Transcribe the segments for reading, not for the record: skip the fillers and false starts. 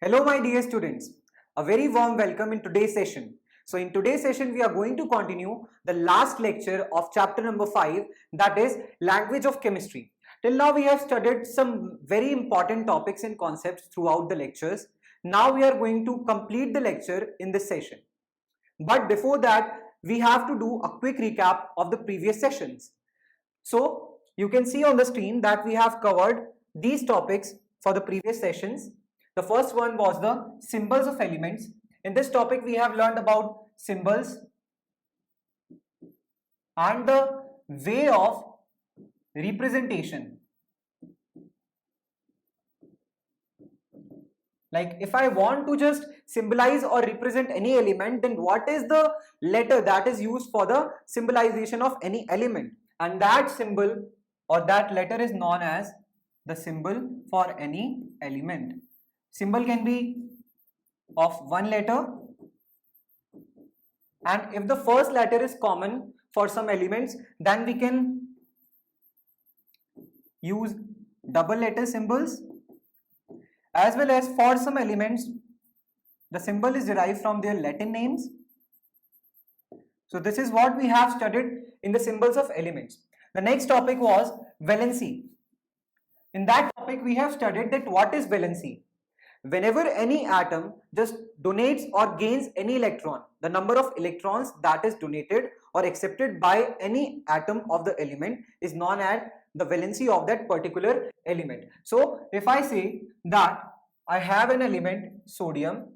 Hello my dear students, a very warm welcome in today's session. So in today's session we are going to continue the last lecture of chapter number 5, that is language of chemistry. Till now we have studied some very important topics and concepts throughout the lectures. Now we are going to complete the lecture in this session. But before that we have to do a quick recap of the previous sessions. So you can see on the screen that we have covered these topics for the previous sessions. The first one was the symbols of elements. In this topic we have learned about symbols and the way of representation. Like if I want to just symbolize or represent any element, then what is the letter that is used for the symbolization of any element? And that symbol or that letter is known as the symbol for any element. Symbol can be of one letter, and if the first letter is common for some elements, then we can use double letter symbols, as well as for some elements the symbol is derived from their Latin names. So this is what we have studied in the symbols of elements. The next topic was valency. In that topic we have studied that what is valency. Whenever any atom just donates or gains any electron, the number of electrons that is donated or accepted by any atom of the element is known as the valency of that particular element. So if I say that I have an element sodium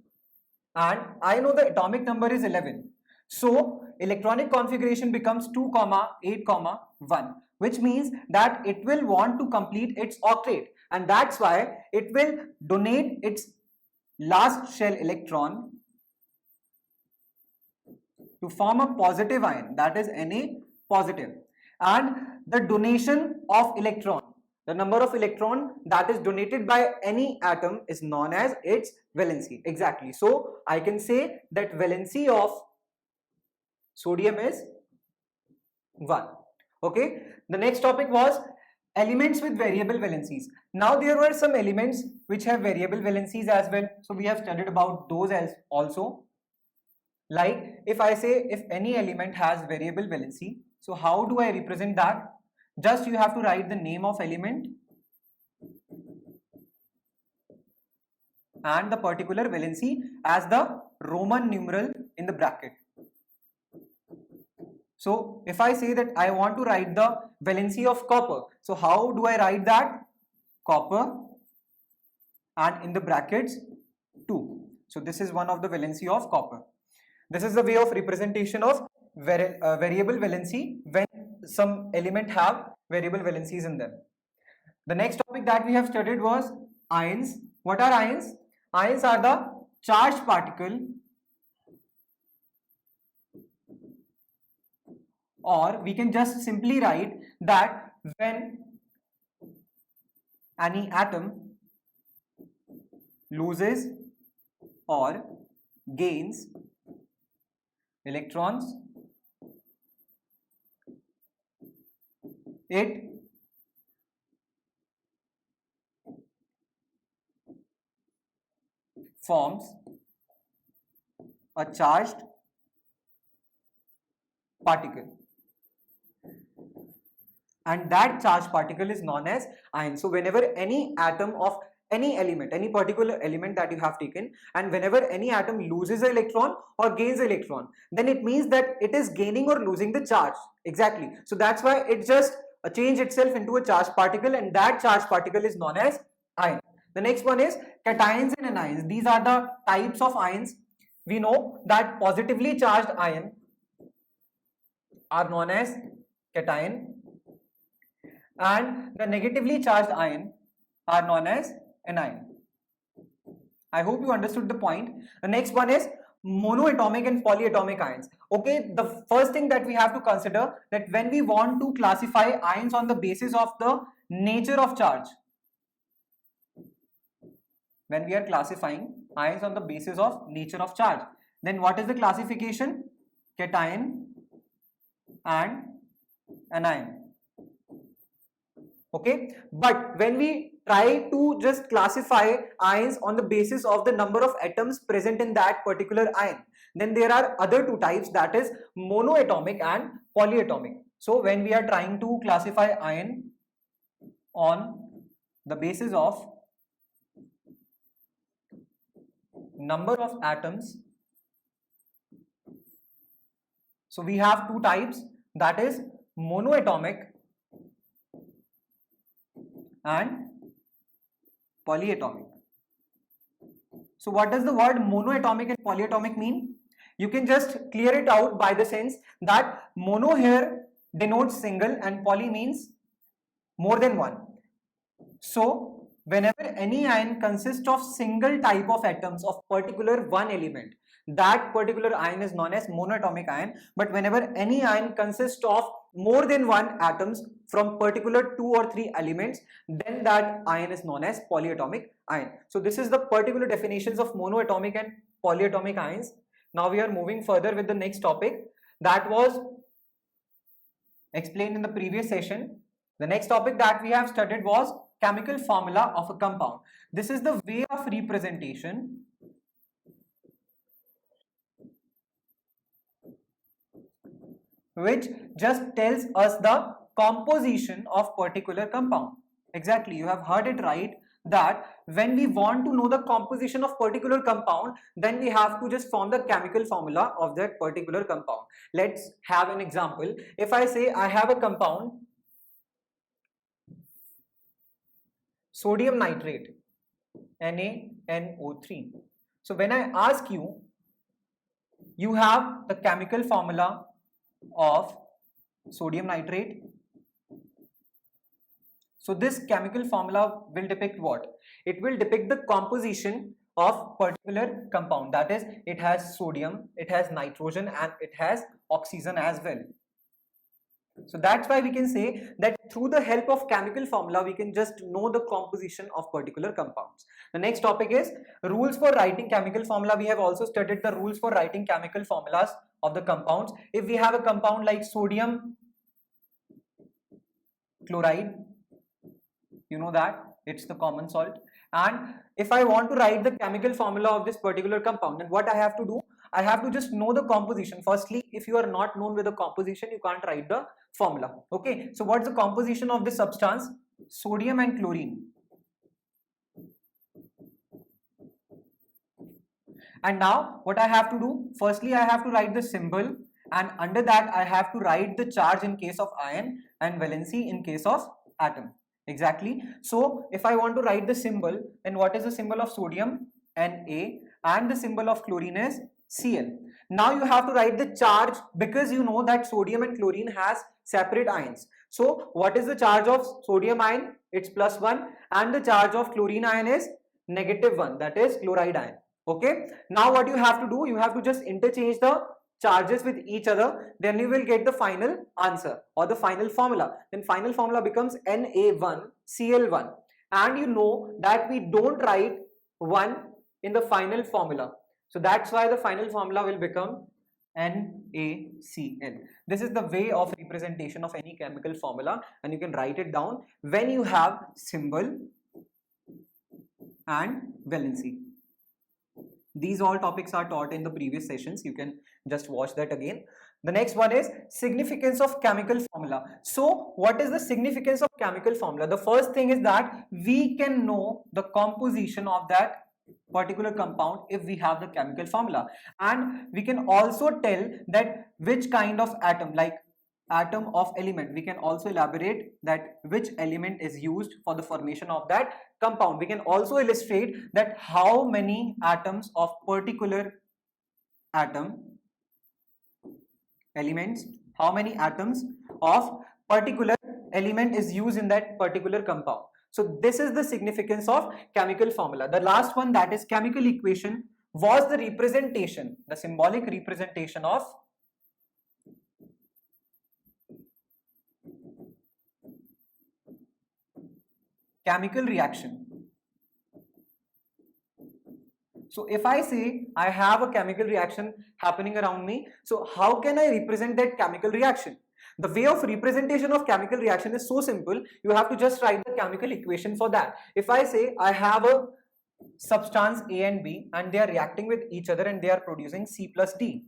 and I know the atomic number is 11, so electronic configuration becomes 2, 8, 1, which means that it will want to complete its octet, and that's why it will donate its last shell electron to form a positive ion, that is Na positive. And the donation of electron, the number of electron that is donated by any atom is known as its valency. Exactly. So I can say that valency of sodium is 1. Okay. The next topic was elements with variable valencies. Now there were some elements which have variable valencies as well. So we have studied about those as also. Like if I say if any element has variable valency, so how do I represent that? Just you have to write the name of element and the particular valency as the Roman numeral in the bracket. So if I say that I want to write the valency of copper, so how do I write that? Copper and in the brackets 2. So this is one of the valency of copper. This is the way of representation of variable valency when some element have variable valencies in them. The next topic that we have studied was ions. What are ions? Ions are the charged particle, or we can just simply write that when any atom loses or gains electrons, it forms a charged particle, and that charged particle is known as ion. So whenever any atom of any element, any particular element that you have taken, and whenever any atom loses an electron or gains an electron, then it means that it is gaining or losing the charge. Exactly. So that's why it just change itself into a charged particle, and that charged particle is known as ion. The next one is cations and anions. These are the types of ions. We know that positively charged ion are known as cation, and the negatively charged ion are known as anion. I hope you understood the point. The next one is monoatomic and polyatomic ions. Okay, the first thing that we have to consider that when we want to classify ions on the basis of the nature of charge, when we are classifying ions on the basis of nature of charge, then what is the classification? Cation and anion. Okay, but when we try to just classify ions on the basis of the number of atoms present in that particular ion. Then there are other two types, that is monoatomic and polyatomic. So when we are trying to classify ion on the basis of number of atoms, so we have two types, that is monoatomic and polyatomic. So what does the word monoatomic and polyatomic mean? You can just clear it out by the sense that mono here denotes single and poly means more than one. So whenever any ion consists of single type of atoms of particular one element, that particular ion is known as monoatomic ion. But whenever any ion consists of more than one atoms from particular 2 or 3 elements, then that ion is known as polyatomic ion. So this is the particular definitions of monoatomic and polyatomic ions. Now we are moving further with the next topic that was explained in the previous session. The next topic that we have studied was chemical formula of a compound. This is the way of representation which just tells us the composition of particular compound. Exactly, you have heard it right, that when we want to know the composition of particular compound, then we have to just form the chemical formula of that particular compound. Let's have an example. If I say I have a compound sodium nitrate, NaNO3. So when I ask you, you have the chemical formula of sodium nitrate. So this chemical formula will depict what? It will depict the composition of particular compound, that is it has sodium, it has nitrogen and it has oxygen as well. So that's why we can say that through the help of chemical formula we can just know the composition of particular compounds. The next topic is rules for writing chemical formula. We have also studied the rules for writing chemical formulas of the compounds. If we have a compound like sodium chloride, you know that it's the common salt, and if I want to write the chemical formula of this particular compound, then what I have to do? I have to just know the composition. Firstly, if you are not known with the composition, you can't write the formula. Okay, so what's the composition of this substance? Sodium and chlorine. And now what I have to do? Firstly, I have to write the symbol, and under that I have to write the charge in case of ion and valency in case of atom. Exactly. So if I want to write the symbol, then what is the symbol of sodium? Na, and the symbol of chlorine is Cl. Now you have to write the charge, because you know that sodium and chlorine has separate ions. So what is the charge of sodium ion? It's +1, and the charge of chlorine ion is -1, that is chloride ion. Okay. Now what you have to do? You have to just interchange the charges with each other, then you will get the final answer or the final formula. Then final formula becomes Na1Cl1, and you know that we don't write 1 in the final formula. So that's why the final formula will become NaCl. This is the way of representation of any chemical formula, and you can write it down when you have symbol and valency. These all topics are taught in the previous sessions. You can just watch that again. The next one is significance of chemical formula. So what is the significance of chemical formula? The first thing is that we can know the composition of that particular compound if we have the chemical formula, and we can also tell that which kind of atom, like atom of element, we can also elaborate that which element is used for the formation of that compound. We can also illustrate that how many atoms of particular atom elements, how many atoms of particular element is used in that particular compound. So this is the significance of chemical formula. The last one, that is chemical equation, was the representation, the symbolic representation of chemical reaction. So if I say I have a chemical reaction happening around me, so how can I represent that chemical reaction? The way of representation of chemical reaction is so simple. You have to just write the chemical equation for that. If I say I have a substance A and B and they are reacting with each other and they are producing C plus D.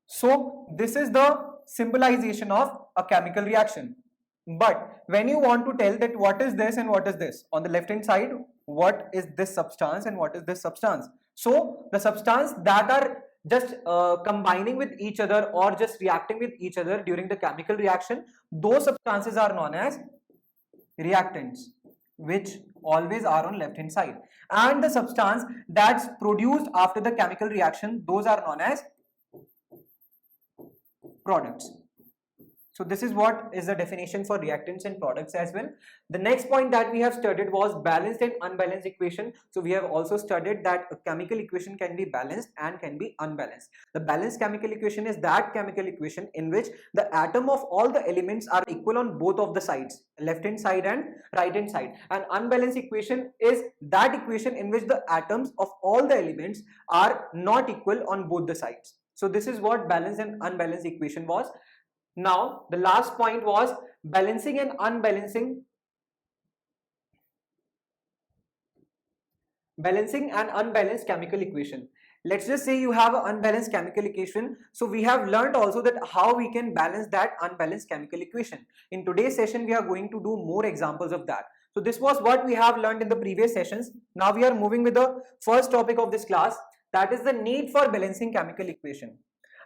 So this is the symbolization of a chemical reaction. But when you want to tell that what is this and what is this, on the left hand side, what is this substance and what is this substance? So the substance that are just combining with each other or just reacting with each other during the chemical reaction, those substances are known as reactants, which always are on left hand side. And the substance that's produced after the chemical reaction, those are known as products. So this is what is the definition for reactants and products as well. The next point that we have studied was balanced and unbalanced equation. So we have also studied that a chemical equation can be balanced and can be unbalanced. The balanced chemical equation is that chemical equation in which the atom of all the elements are equal on both of the sides, left hand side and right hand side. And unbalanced equation is that equation in which the atoms of all the elements are not equal on both the sides. So this is what balanced and unbalanced equation was. Now the last point was balancing and unbalancing. Balancing an unbalanced chemical equation. Let's just say you have an unbalanced chemical equation. So we have learned also that how we can balance that unbalanced chemical equation. In today's session, we are going to do more examples of that. So this was what we have learned in the previous sessions. Now we are moving with the first topic of this class, that is the need for balancing chemical equation.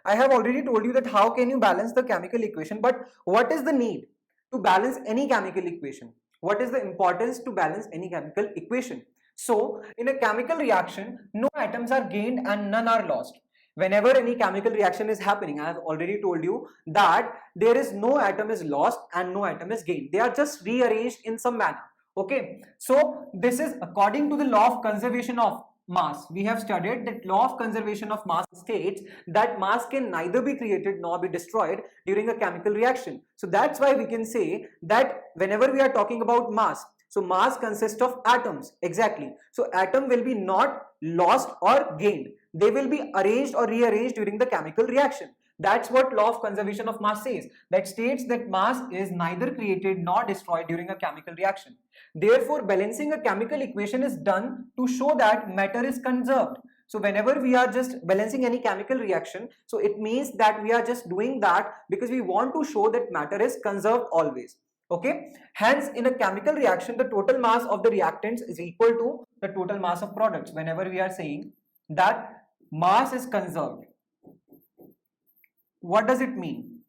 I have already told you that how can you balance the chemical equation, but what is the need to balance any chemical equation? What is the importance to balance any chemical equation? So in a chemical reaction, no atoms are gained and none are lost. Whenever any chemical reaction is happening, I have already told you that there is no atom is lost and no atom is gained. They are just rearranged in some manner. Okay, so this is according to the law of conservation of mass. We have studied that law of conservation of mass states that mass can neither be created nor be destroyed during a chemical reaction. So that's why we can say that whenever we are talking about mass, so mass consists of atoms, exactly. So atom will be not lost or gained. They will be arranged or rearranged during the chemical reaction. That's what law of conservation of mass says. That states that mass is neither created nor destroyed during a chemical reaction. Therefore, balancing a chemical equation is done to show that matter is conserved. So whenever we are just balancing any chemical reaction, so it means that we are just doing that because we want to show that matter is conserved always. Okay, hence in a chemical reaction, the total mass of the reactants is equal to the total mass of products. Whenever we are saying that mass is conserved, what does it mean?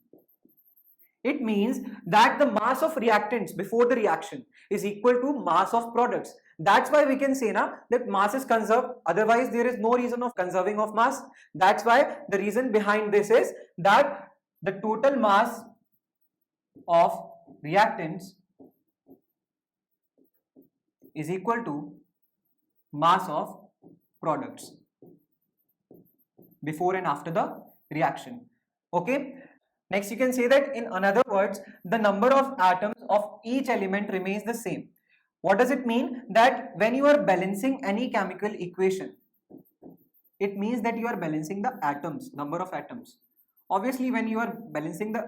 It means that the mass of reactants before the reaction is equal to mass of products. That's why we can say that mass is conserved. Otherwise, there is no reason of conserving of mass. That's why the reason behind this is that the total mass of reactants is equal to mass of products before and after the reaction. Okay, next you can say that in another words, the number of atoms of each element remains the same. What does it mean? That when you are balancing any chemical equation, it means that you are balancing the atoms, number of atoms. Obviously, when you are balancing the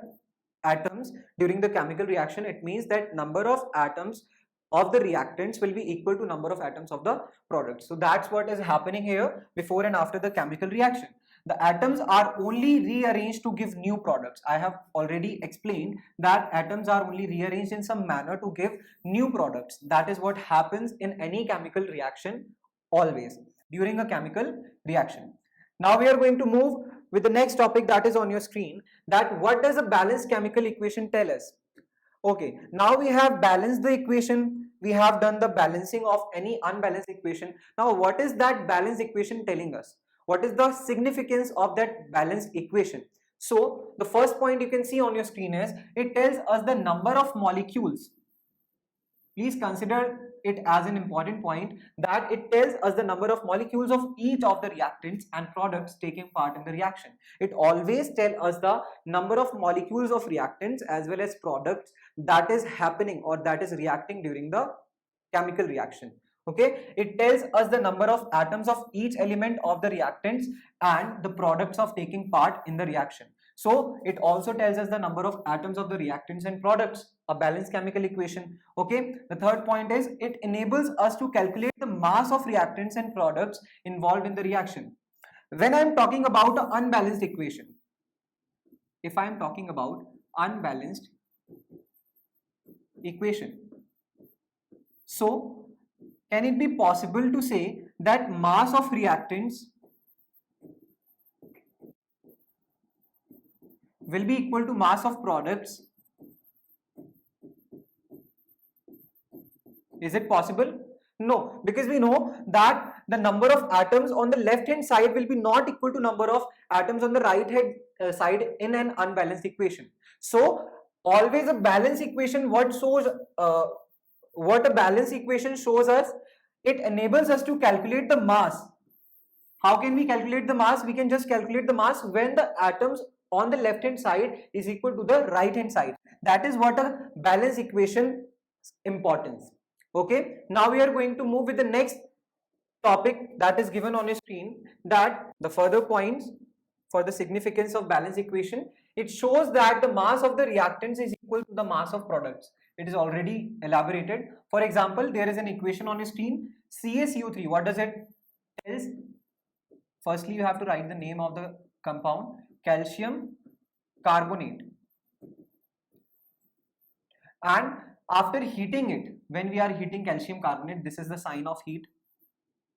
atoms during the chemical reaction, it means that number of atoms of the reactants will be equal to number of atoms of the product. So that's what is happening here before and after the chemical reaction. The atoms are only rearranged to give new products. I have already explained that atoms are only rearranged in some manner to give new products. That is what happens in any chemical reaction always during a chemical reaction. Now we are going to move with the next topic that is on your screen, that what does a balanced chemical equation tell us? Okay, now we have balanced the equation, we have done the balancing of any unbalanced equation. Now what is that balanced equation telling us? What is the significance of that balanced equation? So the first point you can see on your screen is, it tells us the number of molecules. Please consider it as an important point, that it tells us the number of molecules of each of the reactants and products taking part in the reaction. It always tells us the number of molecules of reactants as well as products that is happening or that is reacting during the chemical reaction. Okay, it tells us the number of atoms of each element of the reactants and the products of taking part in the reaction. So it also tells us the number of atoms of the reactants and products, a balanced chemical equation. Okay, the third point is it enables us to calculate the mass of reactants and products involved in the reaction. When I am talking about an unbalanced equation, if I am talking about unbalanced equation, so can it be possible to say that mass of reactants will be equal to mass of products? Is it possible? No, because we know that the number of atoms on the left hand side will be not equal to number of atoms on the right hand side in an unbalanced equation. So always a balanced equation, what a balanced equation shows us, it enables us to calculate the mass. How can we calculate the mass? We can just calculate the mass when the atoms on the left hand side is equal to the right hand side. That is what a balanced equation importance. Okay, now we are going to move with the next topic that is given on your screen, that the further points for the significance of balanced equation. It shows that the mass of the reactants is equal to the mass of products. It is already elaborated. For example, there is an equation on your screen, CaCO3. What does it tell? Firstly, you have to write the name of the compound, calcium carbonate. And after heating it, when we are heating calcium carbonate, this is the sign of heat,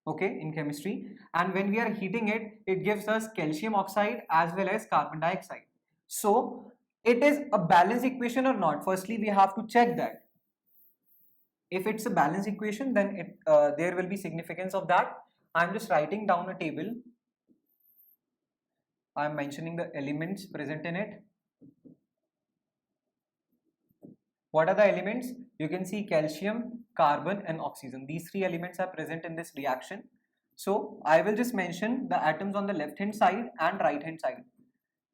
okay, in chemistry. And when we are heating it, it gives us calcium oxide as well as carbon dioxide. So it is a balanced equation or not? Firstly, we have to check that. If it's a balanced equation, then there will be significance of that. I'm just writing down a table. I'm mentioning the elements present in it. What are the elements? You can see calcium, carbon and oxygen. These three elements are present in this reaction. So I will just mention the atoms on the left hand side and right hand side.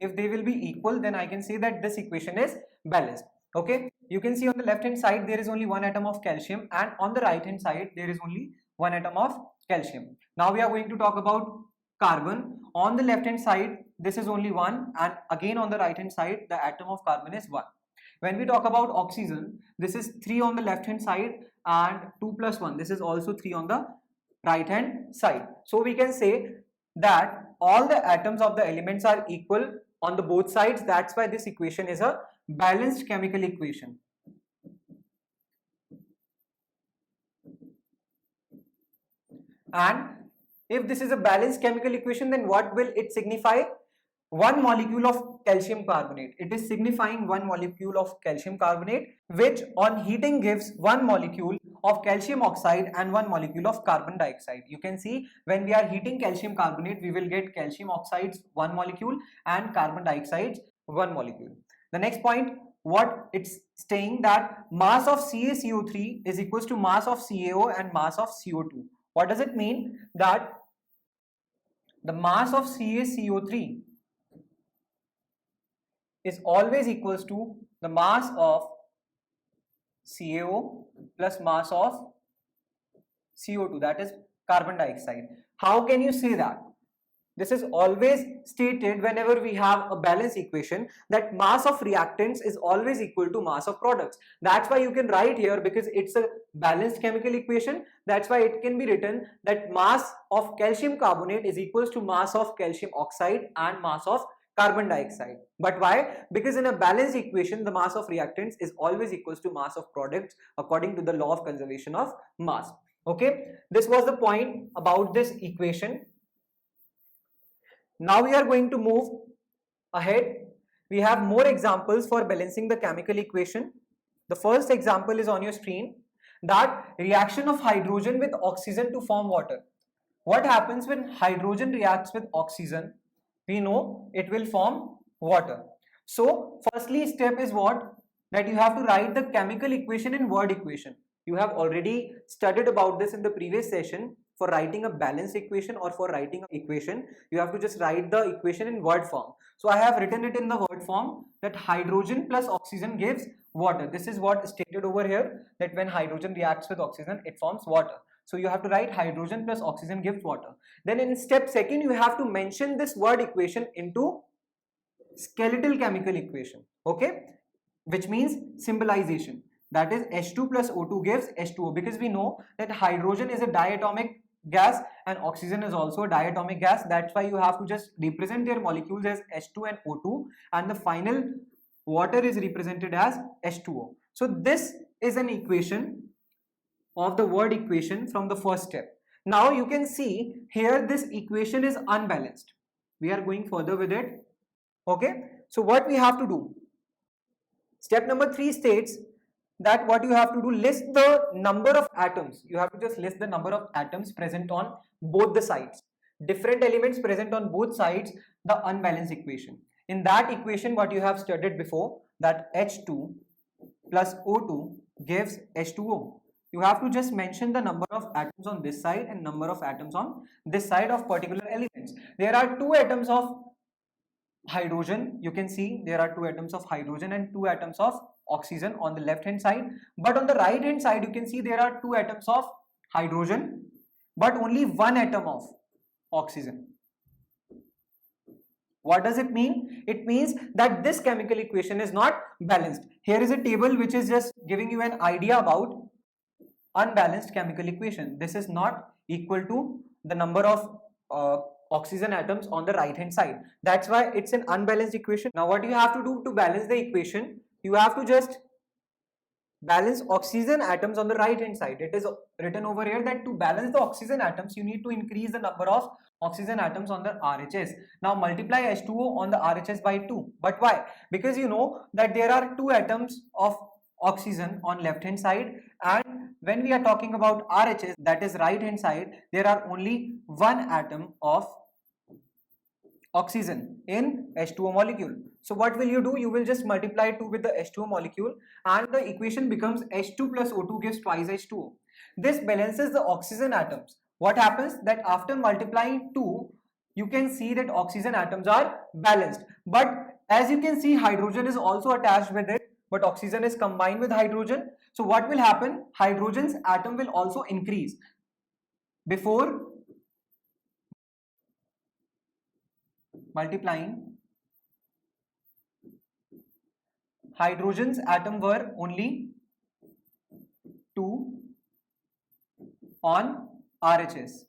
If they will be equal, then I can say that this equation is balanced. Okay, you can see on the left hand side there is only one atom of calcium, and on the right hand side there is only one atom of calcium. Now we are going to talk about carbon. On the left hand side this is only one, and again on the right hand side the atom of carbon is one. When we talk about oxygen, this is 3 on the left hand side and 2 plus 1, this is also 3 on the right hand side. So we can say that all the atoms of the elements are equal on the both sides. That's why this equation is a balanced chemical equation. And if this is a balanced chemical equation, then what will it signify? One molecule of calcium carbonate. It is signifying one molecule of calcium carbonate, which on heating gives one molecule of calcium oxide and one molecule of carbon dioxide. You can see when we are heating calcium carbonate, we will get calcium oxides one molecule and carbon dioxide one molecule. The next point, what it's saying, that mass of CaCO3 is equals to mass of CaO and mass of CO2. What does it mean? That the mass of CaCO3 is always equals to the mass of CaO plus mass of CO2, that is carbon dioxide. How can you say that? This is always stated whenever we have a balanced equation, that mass of reactants is always equal to mass of products. That's why you can write here, because it's a balanced chemical equation, that's why it can be written that mass of calcium carbonate is equals to mass of calcium oxide and mass of carbon dioxide. But why? Because in a balanced equation the mass of reactants is always equals to mass of products according to the law of conservation of mass. Okay, this was the point about this equation. Now we are going to move ahead. We have more examples for balancing the chemical equation. The first example is on your screen, that reaction of hydrogen with oxygen to form water. What happens when hydrogen reacts with oxygen? We know it will form water. So firstly step is what? That you have to write the chemical equation in word equation. You have already studied about this in the previous session. For writing a balanced equation or for writing an equation, you have to just write the equation in word form. So I have written it in the word form, that hydrogen plus oxygen gives water. This is what stated over here, that when hydrogen reacts with oxygen it forms water. So you have to write hydrogen plus oxygen gives water. Then in step second, you have to mention this word equation into skeletal chemical equation, okay, which means symbolization. That is H2 plus O2 gives H2O, because we know that hydrogen is a diatomic gas and oxygen is also a diatomic gas. That's why you have to just represent their molecules as H2 and O2, and the final water is represented as H2O. So this is an equation of the word equation from the first step. Now you can see here this equation is unbalanced. We are going further with it. Okay, so what we have to do? Step number 3 states that what you have to do, list the number of atoms. You have to just list the number of atoms present on both the sides. Different elements present on both sides, the unbalanced equation. In that equation, what you have studied before, that H2 plus O2 gives H2O. You have to just mention the number of atoms on this side and number of atoms on this side of particular elements. There are 2 atoms of hydrogen. You can see there are 2 atoms of hydrogen and 2 atoms of oxygen on the left hand side, but on the right hand side you can see there are 2 atoms of hydrogen but only 1 atom of oxygen. What does it mean? It means that this chemical equation is not balanced. Here is a table which is just giving you an idea about unbalanced chemical equation. This is not equal to the number of oxygen atoms on the right hand side. That's why it's an unbalanced equation. Now what you have to do to balance the equation, you have to just balance oxygen atoms on the right hand side. It is written over here that to balance the oxygen atoms you need to increase the number of oxygen atoms on the RHS. Now multiply H2O on the RHS by 2. But why? Because you know that there are 2 atoms of oxygen on left hand side, and when we are talking about RHS, that is right hand side, there are only 1 atom of oxygen in H2O molecule. So what will you do? You will just multiply 2 with the H2O molecule and the equation becomes H2 plus O2 gives twice H2O. This balances the oxygen atoms. What happens that after multiplying 2, you can see that oxygen atoms are balanced. But as you can see, hydrogen is also attached with it, but oxygen is combined with hydrogen. So what will happen? Hydrogen's atom will also increase. Before multiplying, hydrogen's atom were only 2 on RHS.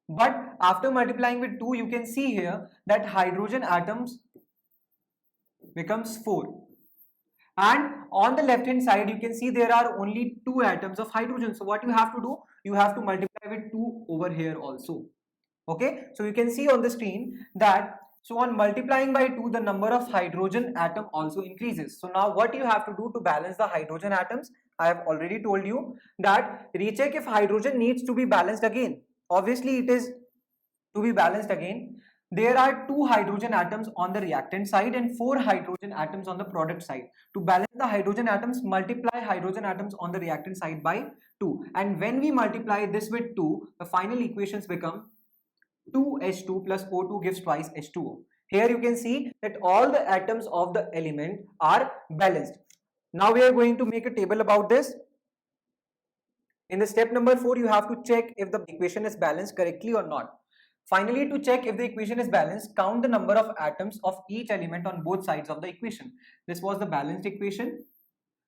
But after multiplying with 2, you can see here that hydrogen atoms becomes 4. And on the left hand side, you can see there are only 2 atoms of hydrogen. So what you have to do? You have to multiply with 2 over here also. Okay, so you can see on the screen that so on multiplying by 2, the number of hydrogen atom also increases. So now what you have to do to balance the hydrogen atoms? I have already told you that recheck if hydrogen needs to be balanced again. Obviously it is to be balanced again. There are 2 hydrogen atoms on the reactant side and 4 hydrogen atoms on the product side. To balance the hydrogen atoms, multiply hydrogen atoms on the reactant side by 2. And when we multiply this with 2, the final equations become 2H2 plus O2 gives twice H2O. Here you can see that all the atoms of the element are balanced. Now we are going to make a table about this. In the step number 4, you have to check if the equation is balanced correctly or not. Finally, to check if the equation is balanced, count the number of atoms of each element on both sides of the equation. This was the balanced equation.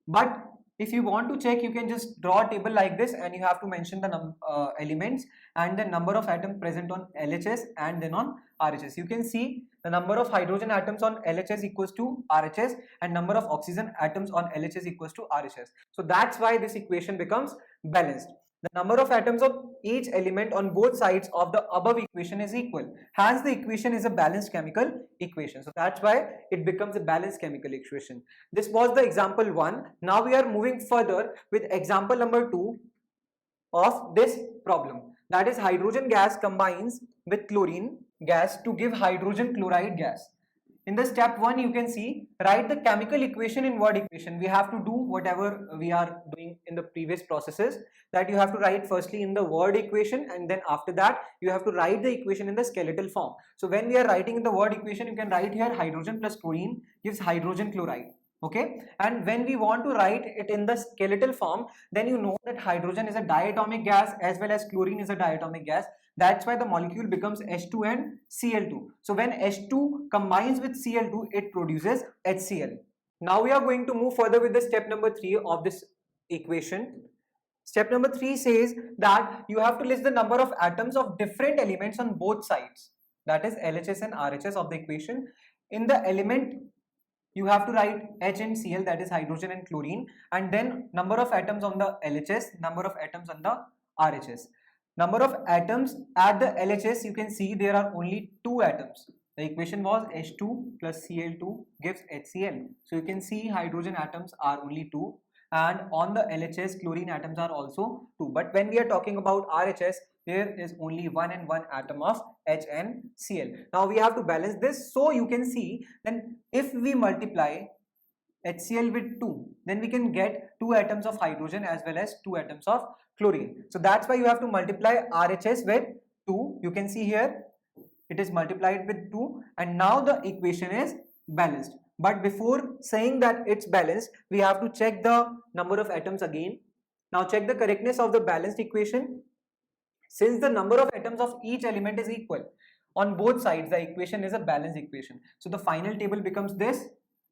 But if you want to check, you can just draw a table like this and you have to mention the elements and the number of atoms present on LHS and then on RHS. You can see the number of hydrogen atoms on LHS equals to RHS and number of oxygen atoms on LHS equals to RHS. So that's why this equation becomes balanced. The number of atoms of each element on both sides of the above equation is equal. Hence, the equation is a balanced chemical equation. So that's why it becomes a balanced chemical equation. This was the example 1. Now we are moving further with example number 2 of this problem. That is, hydrogen gas combines with chlorine gas to give hydrogen chloride gas. In the step 1, you can see, write the chemical equation in word equation. We have to do whatever we are doing in the previous processes, that you have to write firstly in the word equation and then after that you have to write the equation in the skeletal form. So when we are writing in the word equation, you can write here hydrogen plus chlorine gives hydrogen chloride. Okay, and when we want to write it in the skeletal form, then you know that hydrogen is a diatomic gas as well as chlorine is a diatomic gas. That's why the molecule becomes H2 and Cl2. So when H2 combines with Cl2, it produces HCl. Now we are going to move further with the step number 3 of this equation. Step number 3 says that you have to list the number of atoms of different elements on both sides, that is LHS and RHS of the equation. In the element, you have to write H and Cl, that is hydrogen and chlorine, and then number of atoms on the LHS, number of atoms on the RHS. Number of atoms at the LHS, you can see there are only 2 atoms. The equation was H2 plus Cl2 gives HCl. So you can see hydrogen atoms are only 2, and on the LHS chlorine atoms are also 2. But when we are talking about RHS, there is only 1 and 1 atom of H and Cl. Now we have to balance this. So you can see then if we multiply HCl with 2, then we can get 2 atoms of hydrogen as well as 2 atoms of chlorine. So that's why you have to multiply RHS with 2. You can see here it is multiplied with 2, and now the equation is balanced. But before saying that it's balanced, we have to check the number of atoms again. Now check the correctness of the balanced equation. Since the number of atoms of each element is equal on both sides, the equation is a balanced equation. So the final table becomes this,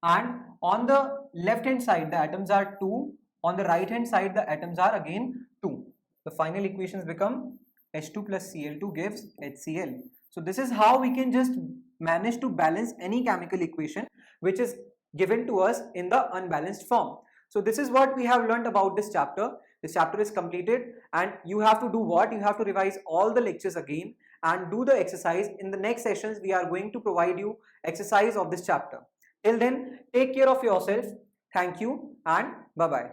and on the left hand side the atoms are 2, on the right hand side the atoms are again 2. The final equations become H2 plus Cl2 gives HCl. So this is how we can just manage to balance any chemical equation which is given to us in the unbalanced form. So this is what we have learned about this chapter. This chapter is completed, and you have to do what? You have to revise all the lectures again and do the exercise. In the next sessions, we are going to provide you exercise of this chapter. Till then, take care of yourself. Thank you and bye-bye.